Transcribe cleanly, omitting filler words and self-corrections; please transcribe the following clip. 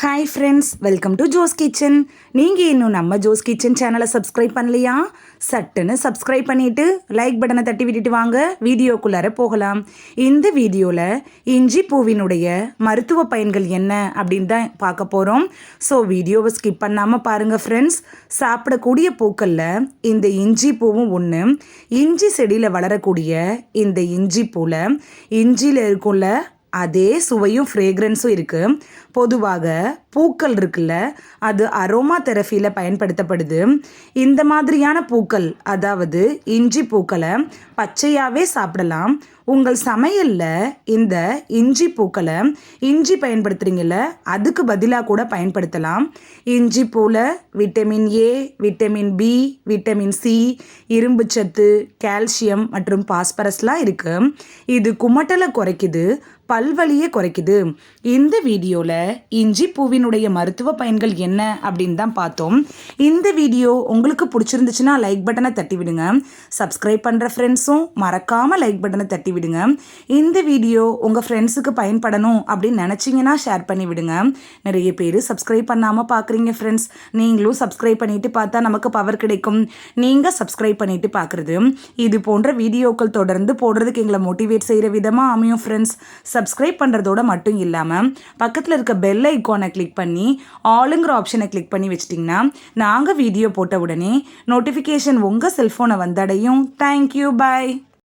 Hi friends, welcome to Jo's kitchen. நீங்கள் இன்னும் நம்ம ஜோஸ் கிச்சன் சேனலை சப்ஸ்கிரைப் பண்ணலையா? சட்டுன்னு சப்ஸ்கிரைப் பண்ணிவிட்டு லைக் பட்டனை தட்டி விட்டுட்டு வாங்க வீடியோக்குள்ளார போகலாம். இந்த வீடியோவில் இஞ்சி பூவினுடைய மருத்துவ பயன்கள் என்ன அப்படின்னு தான் பார்க்க போகிறோம். ஸோ வீடியோவை ஸ்கிப் பண்ணாமல் பாருங்கள் ஃப்ரெண்ட்ஸ். சாப்பிடக்கூடிய பூக்களில் இந்த இஞ்சி பூவும் ஒன்று. இஞ்சி செடியில் வளரக்கூடிய இந்த இஞ்சி பூவில் இஞ்சியில் இருக்குள்ள அதே சுவையும் ஃப்ரேக்ரன்ஸும் இருக்குது. பொதுவாக பூக்கள் இருக்குல்ல, அது அரோமா தெரப்பியில் பயன்படுத்தப்படுது. இந்த மாதிரியான பூக்கள், அதாவது இஞ்சி பூக்களை பச்சையாகவே சாப்பிடலாம். உங்கள் சமையலில் இந்த இஞ்சி பூக்களை இஞ்சி பயன்படுத்துகிறீங்கள, அதுக்கு பதிலாக கூட பயன்படுத்தலாம். இஞ்சி பூவில் vitamin A, vitamin B, vitamin C, இரும்புச்சத்து, கால்சியம் மற்றும் பாஸ்பரஸ்லாம் இருக்குது. இது குமட்டலை குறைக்குது, பல்வலியை குறைக்குது. இந்த வீடியோவில் இஞ்சி பூவினுடைய மருத்துவ பயன்கள் என்ன அப்படின்னு தான் பார்த்தோம். இந்த வீடியோ உங்களுக்கு பிடிச்சிருந்துச்சுன்னா லைக் பட்டனை தட்டி விடுங்க. சப்ஸ்கிரைப் பண்ணுற ஃப்ரெண்ட்ஸும் மறக்காமல் லைக் பட்டனை தட்டி விடுங்க. இந்த வீடியோ உங்கள் ஃப்ரெண்ட்ஸுக்கு பயன்படணும் அப்படின்னு நினச்சிங்கன்னா ஷேர் பண்ணி விடுங்க. நிறைய பேர் சப்ஸ்கிரைப் பண்ணாமல் பார்க்குறீங்க ஃப்ரெண்ட்ஸ். நீங்களும் சப்ஸ்கிரைப் பண்ணிவிட்டு பார்த்தா நமக்கு பவர் கிடைக்கும். நீங்கள் சப்ஸ்கிரைப் பண்ணிவிட்டு பார்க்குறது இது போன்ற வீடியோக்கள் தொடர்ந்து போடுறதுக்கு எங்களை மோட்டிவேட் செய்கிற விதமாக அமையும் ஃப்ரெண்ட்ஸ். சப்ஸ்கிரைப் பண்ணுறதோட மட்டும் இல்லாமல் பக்கத்தில் இருக்க பெல் ஐக்கானை கிளிக் பண்ணி ஆளுங்கிற ஆப்ஷனை கிளிக் பண்ணி வச்சிட்டிங்கன்னா நாங்கள் வீடியோ போட்ட உடனே நோட்டிஃபிகேஷன் உங்கள் செல்ஃபோனை வந்தடையும். தேங்க்யூ, பாய்.